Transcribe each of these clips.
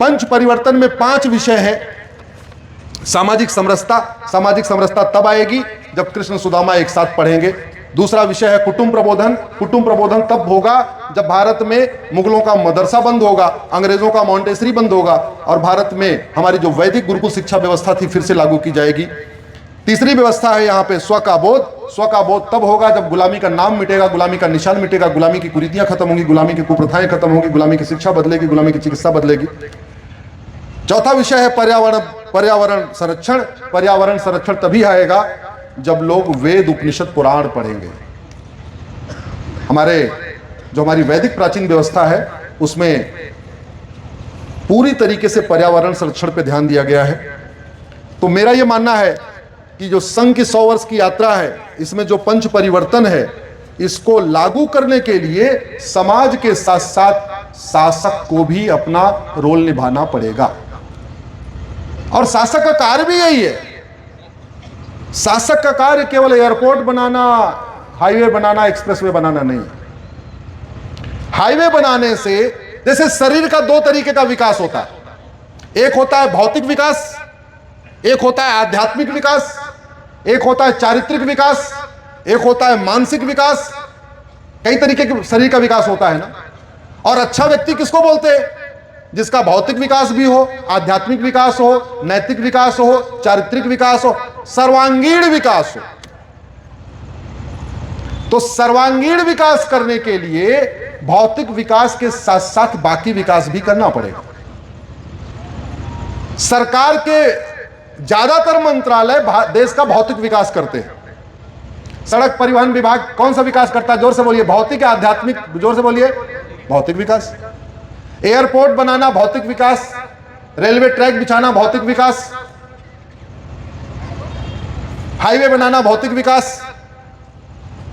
पंच परिवर्तन में 5 विषय है। सामाजिक समरसता, सामाजिक समरसता तब आएगी जब कृष्ण सुदामा एक साथ पढ़ेंगे। दूसरा विषय है कुटुंब प्रबोधन, कुटुंब प्रबोधन तब होगा जब भारत में मुगलों का मदरसा बंद होगा, अंग्रेजों का मॉन्टेसरी बंद होगा और भारत में हमारी जो वैदिक गुरुकुल शिक्षा व्यवस्था थी फिर से लागू की जाएगी। तीसरी व्यवस्था है यहाँ पे स्व का बोध, स्व का बोध तब होगा जब गुलामी का नाम मिटेगा, गुलामी का निशान मिटेगा, गुलामी की कुरीतियां खत्म होंगी, गुलामी की कुप्रथाएं खत्म होंगी, गुलामी की शिक्षा बदलेगी, गुलामी की चिकित्सा बदलेगी। चौथा विषय है पर्यावरण, पर्यावरण संरक्षण। पर्यावरण संरक्षण तभी आएगा जब लोग वेद उपनिषद पुराण पढ़ेंगे। हमारी वैदिक प्राचीन व्यवस्था है उसमें पूरी तरीके से पर्यावरण संरक्षण पे ध्यान दिया गया है। तो मेरा यह मानना है कि जो संघ की 100 वर्ष की यात्रा है इसमें जो पंच परिवर्तन है इसको लागू करने के लिए समाज के साथ साथ शासक को भी अपना रोल निभाना पड़ेगा। और शासक का कार्य भी यही है। शासक का कार्य केवल एयरपोर्ट बनाना, हाईवे बनाना, एक्सप्रेसवे बनाना नहीं। हाईवे बनाने से जैसे शरीर का 2 तरीके का विकास होता है, एक होता है भौतिक विकास, एक होता है आध्यात्मिक विकास, एक होता है चारित्रिक विकास, एक होता है मानसिक विकास। कई तरीके के शरीर का विकास होता है ना। और अच्छा व्यक्ति किसको बोलते हैं? जिसका भौतिक विकास भी हो, आध्यात्मिक विकास हो, नैतिक विकास हो, चारित्रिक विकास हो, सर्वांगीण विकास हो। तो सर्वांगीण विकास करने के लिए भौतिक विकास के साथ साथ बाकी विकास भी करना पड़ेगा। सरकार के ज्यादातर मंत्रालय देश का भौतिक विकास करते हैं। सड़क परिवहन विभाग कौन सा विकास करता है? जोर से बोलिए। भौतिक या आध्यात्मिक? जोर से बोलिए। भौतिक विकास। एयरपोर्ट बनाना भौतिक विकास, रेलवे ट्रैक बिछाना भौतिक विकास, हाईवे बनाना भौतिक विकास,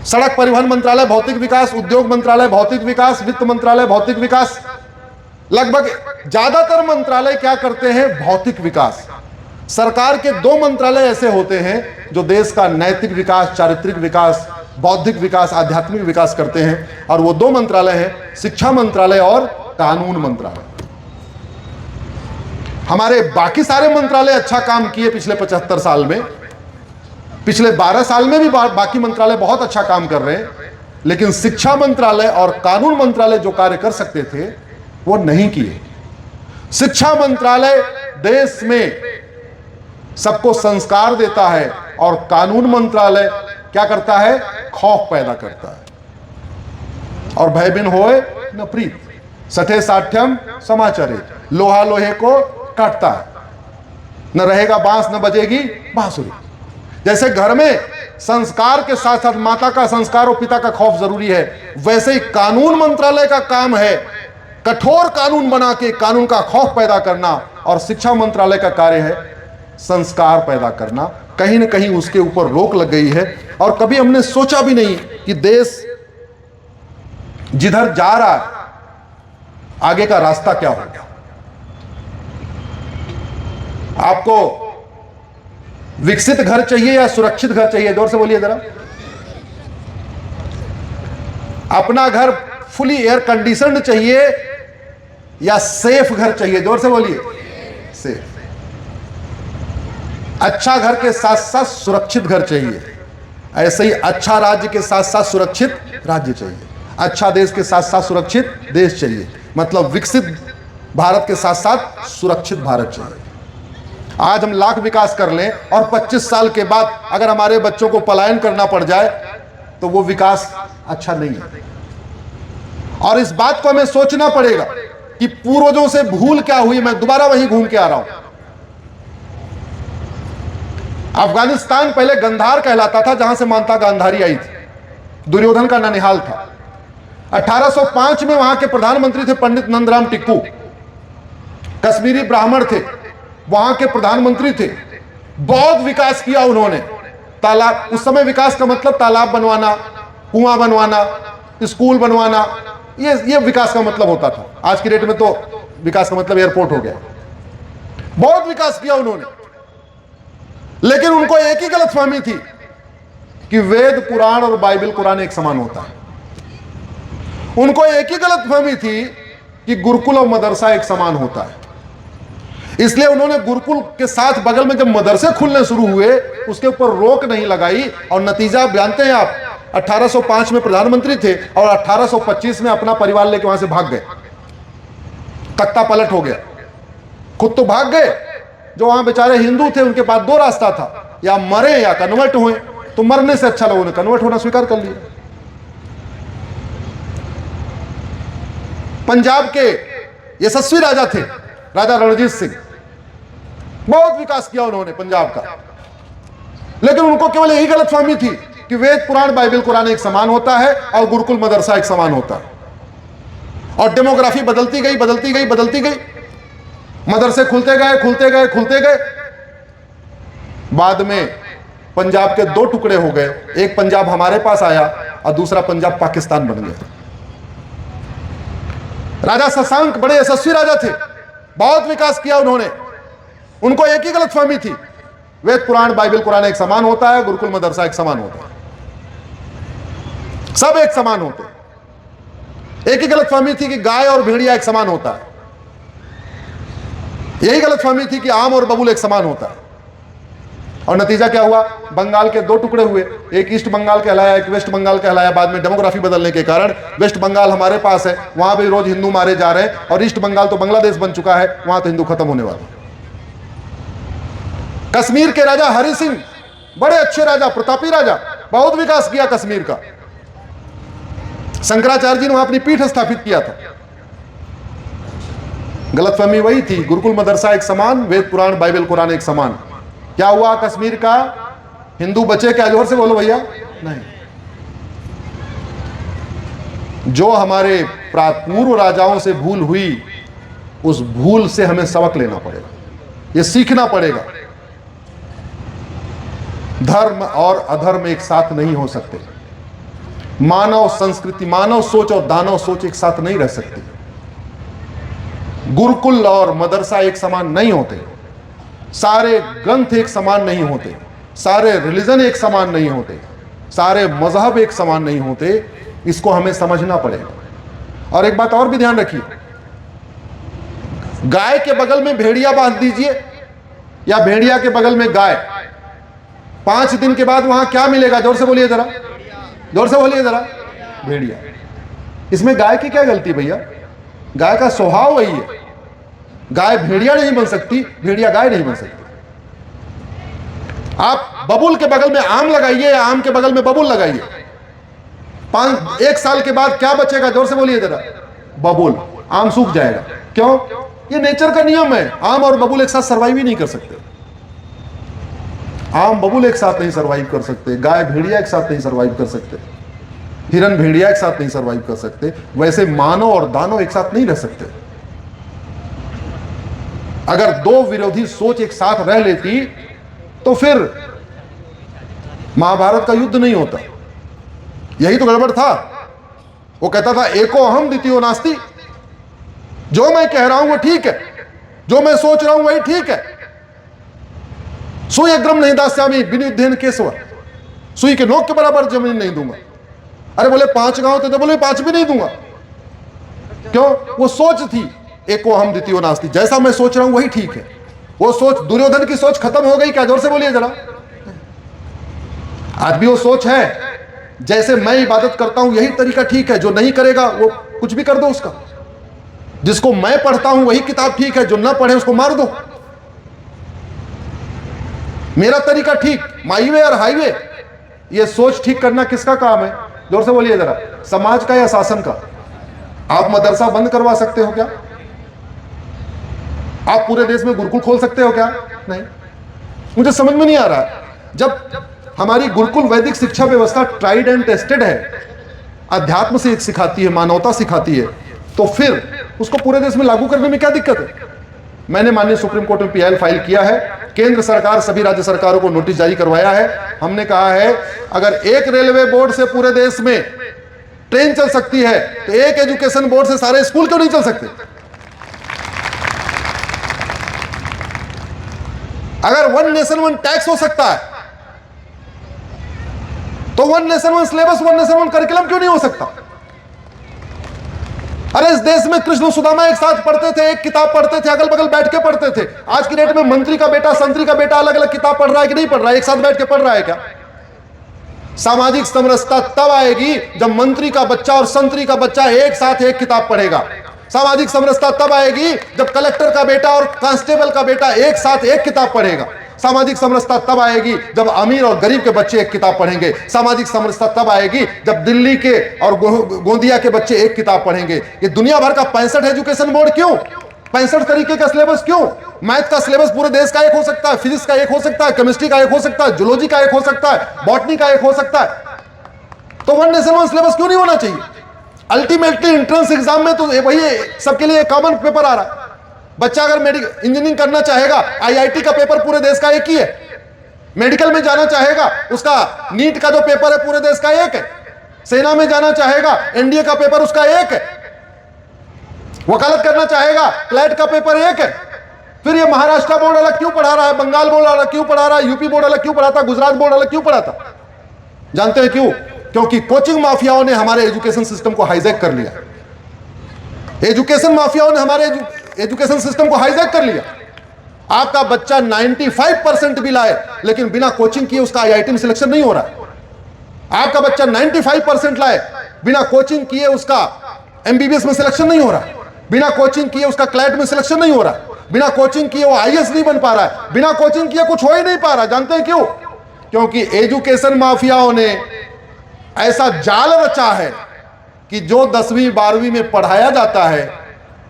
सड़क परिवहन मंत्रालय भौतिक विकास, उद्योग मंत्रालय भौतिक विकास, वित्त मंत्रालय भौतिक विकास। लगभग ज्यादातर मंत्रालय क्या करते हैं? भौतिक विकास। सरकार के 2 मंत्रालय ऐसे होते हैं जो देश का नैतिक विकास, चारित्रिक विकास, बौद्धिक विकास, आध्यात्मिक विकास करते हैं और वो 2 मंत्रालय हैं शिक्षा मंत्रालय और कानून मंत्रालय। हमारे बाकी सारे मंत्रालय अच्छा काम किए पिछले 75 साल में, पिछले 12 साल में भी बाकी मंत्रालय बहुत अच्छा काम कर रहे हैं, लेकिन शिक्षा मंत्रालय और कानून मंत्रालय जो कार्य कर सकते थे वो नहीं किए। शिक्षा मंत्रालय देश में सबको संस्कार देता है और कानून मंत्रालय क्या करता है? खौफ पैदा करता है। और भय बिन होए न प्रीत, सठे साठ्यम समाचरे, लोहा लोहे को काटता है, न रहेगा बांस न बजेगी बांसुरी। जैसे घर में संस्कार के साथ साथ माता का संस्कार और पिता का खौफ जरूरी है, वैसे ही कानून मंत्रालय का काम है कठोर कानून बना के कानून का खौफ पैदा करना, और शिक्षा मंत्रालय का कार्य है संस्कार पैदा करना। कहीं ना कहीं उसके ऊपर रोक लग गई है और कभी हमने सोचा भी नहीं कि देश जिधर जा रहा है आगे का रास्ता क्या होगा। आपको विकसित घर चाहिए या सुरक्षित घर चाहिए? जोर से बोलिए जरा। अपना घर फुली एयर कंडीशनड चाहिए या सेफ घर चाहिए? जोर से बोलिए। सेफ। अच्छा घर के साथ साथ सुरक्षित घर चाहिए। ऐसे ही अच्छा राज्य के साथ साथ सुरक्षित राज्य चाहिए, अच्छा देश के साथ साथ सुरक्षित देश चाहिए। मतलब विकसित भारत के साथ साथ सुरक्षित भारत चाहिए। आज हम लाख विकास कर लें और 25 साल के बाद अगर हमारे बच्चों को पलायन करना पड़ जाए तो वो विकास अच्छा नहीं है। और इस बात को हमें सोचना पड़ेगा कि पूर्वजों से भूल क्या हुई। मैं दोबारा वहीं घूम के आ रहा हूं। अफगानिस्तान पहले गंधार कहलाता था, जहां से मानता गांधारी आई थी। दुर्योधन का ननिहाल था। 1805 में वहां के प्रधानमंत्री थे पंडित नंदराम टिक्कू। कश्मीरी ब्राह्मण थे, वहां के प्रधानमंत्री थे। बहुत विकास किया उन्होंने। तालाब, उस समय विकास का मतलब तालाब बनवाना, कुआं बनवाना, स्कूल बनवाना, ये विकास का मतलब होता था। आज की डेट में तो विकास का मतलब एयरपोर्ट हो गया। बहुत विकास किया उन्होंने, लेकिन उनको एक ही गलतफहमी थी कि वेद पुराण और बाइबल कुरान एक समान होता है। उनको एक ही गलतफहमी थी कि गुरुकुल और मदरसा एक समान होता है। इसलिए उन्होंने गुरुकुल के साथ बगल में जब मदरसे खुलने शुरू हुए उसके ऊपर रोक नहीं लगाई, और नतीजा जानते हैं आप, 1805 में प्रधानमंत्री थे और 1825 में अपना परिवार लेके वहां से भाग गए, तख्ता पलट हो गया। खुद तो भाग गए, जो वहां बेचारे हिंदू थे उनके पास दो रास्ता था, या मरे या कन्वर्ट हुए। तो मरने से अच्छा लोगों ने कन्वर्ट होना स्वीकार कर लिया। पंजाब के यशस्वी राजा थे राजा रणजीत सिंह, बहुत विकास किया उन्होंने पंजाब का, लेकिन उनको केवल यही गलतफहमी थी कि वेद पुराण बाइबल कुरान एक समान होता है और गुरुकुल मदरसा एक समान होता है। और डेमोग्राफी बदलती गई बदलती गई बदलती गई, मदरसे खुलते गए खुलते गए खुलते गए। बाद में पंजाब के दो टुकड़े हो गए, एक पंजाब हमारे पास आया और दूसरा पंजाब पाकिस्तान बन गया। राजा शशांक बड़े यशस्वी राजा थे, बहुत विकास किया उन्होंने। उनको एक ही गलतफहमी थी, वेद पुराण बाइबल कुरान एक समान होता है, गुरुकुल मदरसा एक समान होता है, सब एक समान होते हैं। एक ही गलतफहमी थी कि गाय और भेड़िया एक समान होता है, यही गलतफहमी थी कि आम और बबूल एक समान होता है। और नतीजा क्या हुआ, बंगाल के दो टुकड़े हुए, एक ईस्ट बंगाल कहलाया, एक वेस्ट बंगाल कहलाया। बाद में डेमोग्राफी बदलने के कारण वेस्ट बंगाल हमारे पास है, वहां भी रोज हिंदू मारे जा रहे हैं, और ईस्ट बंगाल तो बांग्लादेश बन चुका है, वहां तो हिंदू खत्म होने वाले। कश्मीर के राजा हरि सिंह बड़े अच्छे राजा, प्रतापी राजा, बहुत विकास किया कश्मीर का। शंकराचार्य जी ने वहां अपनी पीठ स्थापित किया था। गलतफहमी वही थी, गुरुकुल मदरसा एक समान, वेद पुराण बाइबल कुरान एक समान। क्या हुआ कश्मीर का, हिंदू बचे क्या? जोर से बोलो भैया। नहीं, जो हमारे पूर्व राजाओं से भूल हुई, उस भूल से हमें सबक लेना पड़ेगा, यह सीखना पड़ेगा। धर्म और अधर्म एक साथ नहीं हो सकते, मानव संस्कृति, मानव सोच और दानव सोच एक साथ नहीं रह सकती। गुरुकुल और मदरसा एक समान नहीं होते, सारे ग्रंथ एक समान नहीं होते, सारे रिलीजन एक समान नहीं होते, सारे मजहब एक समान नहीं होते। इसको हमें समझना पड़ेगा। और एक बात और भी ध्यान रखिए, गाय के बगल में भेड़िया बांध दीजिए या भेड़िया के बगल में गाय, 5 दिन के बाद वहां क्या मिलेगा? जोर से बोलिए जरा, जोर से बोलिए जरा। भेड़िया। इसमें गाय की क्या गलती भैया? गाय का स्वभाव वही है। गाय भेड़िया नहीं बन सकती, भेड़िया गाय नहीं बन सकती। आप बबूल के बगल में आम लगाइए या आम के बगल में बबूल लगाइए, 1 साल के बाद क्या बचेगा? जोर से बोलिए जरा। बबूल। आम सूख जाएगा। क्यों? ये नेचर का नियम है। आम और बबूल एक साथ सर्वाइव ही नहीं कर सकते। आम बबूल एक साथ नहीं सर्वाइव कर सकते, गाय भेड़िया एक साथ नहीं सर्वाइव कर सकते, हिरन भेड़िया एक साथ नहीं सर्वाइव कर सकते। वैसे मानव और दानव एक साथ नहीं रह सकते। अगर दो विरोधी सोच एक साथ रह लेती तो फिर महाभारत का युद्ध नहीं होता। यही तो गड़बड़ था। वो कहता था एको अहम द्वितीयो नास्ति, जो मैं कह रहा हूं वो ठीक है, जो मैं सोच रहा हूं वही ठीक है। सुई अग्रम नहीं दास्यामी विनियुद्धेन केशव, सुई के नोक के बराबर जमीन नहीं दूंगा। अरे बोले 5 गांव थे तो बोले 5 भी नहीं दूंगा। क्यों? वो सोच थी एको अहम द्वितीयो नास्ति, जैसा मैं सोच रहा हूं वही ठीक है। वो सोच, दुर्योधन की सोच खत्म हो गई क्या? जोर से बोलिए जरा। आज भी वो सोच है, जैसे मैं इबादत करता हूं यही तरीका ठीक है, जो नहीं करेगा वो कुछ भी कर दो उसका। जिसको मैं पढ़ता हूं वही किताब ठीक है, जो ना पढ़े उसको मार दो। मेरा तरीका ठीक, माई वे और हाईवे। ये सोच ठीक करना किसका काम है? जोर से बोलिए जरा। समाज का या शासन का? आप मदरसा बंद करवा सकते हो क्या? आप पूरे देश में गुरुकुल खोल सकते हो क्या? नहीं। मुझे समझ में नहीं आ रहा। जब हमारी गुरुकुल वैदिक शिक्षा व्यवस्था ट्राइड एंड टेस्टेड है, अध्यात्म से सिखाती है, मानवता सिखाती है, तो फिर उसको पूरे देश में लागू करने में क्या दिक्कत है? मैंने माननीय सुप्रीम कोर्ट में पीआईएल फाइल किया है। केंद्र सरकार सभी राज्य सरकारों को नोटिस जारी करवाया है। हमने कहा है अगर एक रेलवे बोर्ड से पूरे देश में ट्रेन चल सकती है तो एक एजुकेशन बोर्ड से सारे स्कूल क्यों नहीं चल सकते? अगर 1 नेशन 1 टैक्स हो सकता है तो 1 नेशन 1 सिलेबस, 1 नेशन 1 करिकुलम क्यों नहीं हो सकता? अरे इस देश में कृष्ण सुदामा एक साथ पढ़ते थे, एक किताब पढ़ते थे, अगल बगल बैठ के पढ़ते थे। आज की डेट में मंत्री का बेटा, संतरी का बेटा अलग अलग किताब पढ़ रहा है कि नहीं पढ़ रहा है? एक साथ बैठ के पढ़ रहा है क्या? सामाजिक समरसता तब आएगी जब मंत्री का बच्चा और संतरी का बच्चा एक साथ एक किताब पढ़ेगा। सामाजिक समरसता तब आएगी जब कलेक्टर का बेटा और कांस्टेबल का बेटा एक साथ एक किताब पढ़ेगा। सामाजिक समरसता तब आएगी जब अमीर और गरीब के बच्चे एक किताब पढ़ेंगे। सामाजिक समरसता तब आएगी जब दिल्ली के और गोंदिया के बच्चे एक किताब पढ़ेंगे। ये दुनिया भर का 65 एजुकेशन बोर्ड क्यों? 65 तरीके का सिलेबस क्यों? मैथ का सिलेबस पूरे देश का एक हो सकता है, फिजिक्स का एक हो सकता है, केमिस्ट्री का एक हो सकता है, जूलॉजी का एक हो सकता है, बॉटनी का एक हो सकता है। तो वन नेशन वन सिलेबस क्यों नहीं होना चाहिए? अल्टीमेटली एंट्रेंस एग्जाम में तो वही सबके लिए कॉमन पेपर आ रहा है। बच्चा अगर मेडिकल इंजीनियरिंग करना चाहेगा, आईआईटी का पेपर पूरे देश का एक ही है। मेडिकल में जाना चाहेगा, उसका नीट का जो पेपर है पूरे देश का एक है। सेना में जाना चाहेगा, एनडीए का पेपर उसका एक है। वकालत करना चाहेगा, क्लैट का पेपर एक है। फिर ये महाराष्ट्र बोर्ड अलग क्यों पढ़ा रहा है, बंगाल बोर्ड अलग क्यों पढ़ा रहा है, यूपी बोर्ड अलग क्यों पढ़ाता, गुजरात बोर्ड अलग क्यों पढ़ाता? जानते हैं क्यों? क्योंकि कोचिंग माफियाओं ने हमारे एजुकेशन सिस्टम को हाईजैक कर लिया। एजुकेशन माफियाओं ने हमारे एजुकेशन सिस्टम को हाईजैक कर लिया। आपका बच्चा 95% भी लाए लेकिन बिना कोचिंग किए उसका आईआईटी में सिलेक्शन नहीं हो रहा है। आपका बच्चा 95% लाए, बिना कोचिंग किए उसका एमबीबीएस में सिलेक्शन नहीं हो रहा है। बिना कोचिंग किए उसका क्लैट में सिलेक्शन नहीं हो रहा है। बिना कोचिंग किए वो आईएएस नहीं बन पा रहा है। बिना कोचिंग किए कुछ हो ही नहीं पा रहा। जानते हैं क्यों? क्योंकि एजुकेशन माफियाओं ने ऐसा जाल रचा है कि जो 10वीं 12वीं में पढ़ाया जाता है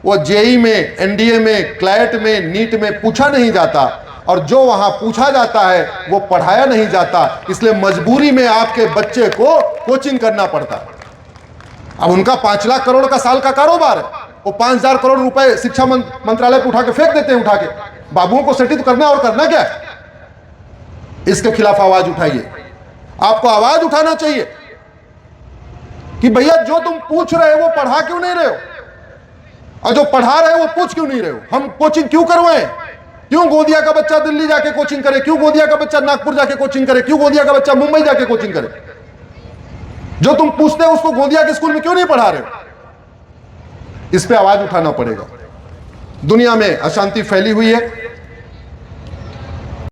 वो जेई में, एनडीए में, क्लैट में, नीट में पूछा नहीं जाता, और जो वहां पूछा जाता है वो पढ़ाया नहीं जाता। इसलिए मजबूरी में आपके बच्चे को कोचिंग करना पड़ता है। अब उनका 5 लाख करोड़ का साल का कारोबार है, वो 5,000 करोड़ रुपए शिक्षा मंत्रालय पे उठा के फेंक देते हैं। उठा के बाबुओं को सेटिंग करना है, और करना क्या है? इसके खिलाफ आवाज उठाइए। आपको आवाज उठाना चाहिए कि भैया जो तुम पूछ रहे हो वो पढ़ा क्यों नहीं रहे हो, और जो पढ़ा रहे हो वो पूछ क्यों नहीं रहे हो? हम कोचिंग क्यों करवाएं? क्यों गोंदिया का बच्चा दिल्ली जाके कोचिंग करे? क्यों गोंदिया का बच्चा नागपुर जाके कोचिंग करे? क्यों गोंदिया का बच्चा मुंबई जाके कोचिंग करे? जो तुम पूछते हो उसको गोंदिया के स्कूल में क्यों नहीं पढ़ा रहे हो? इस पे आवाज उठाना पड़ेगा। दुनिया में अशांति फैली हुई है।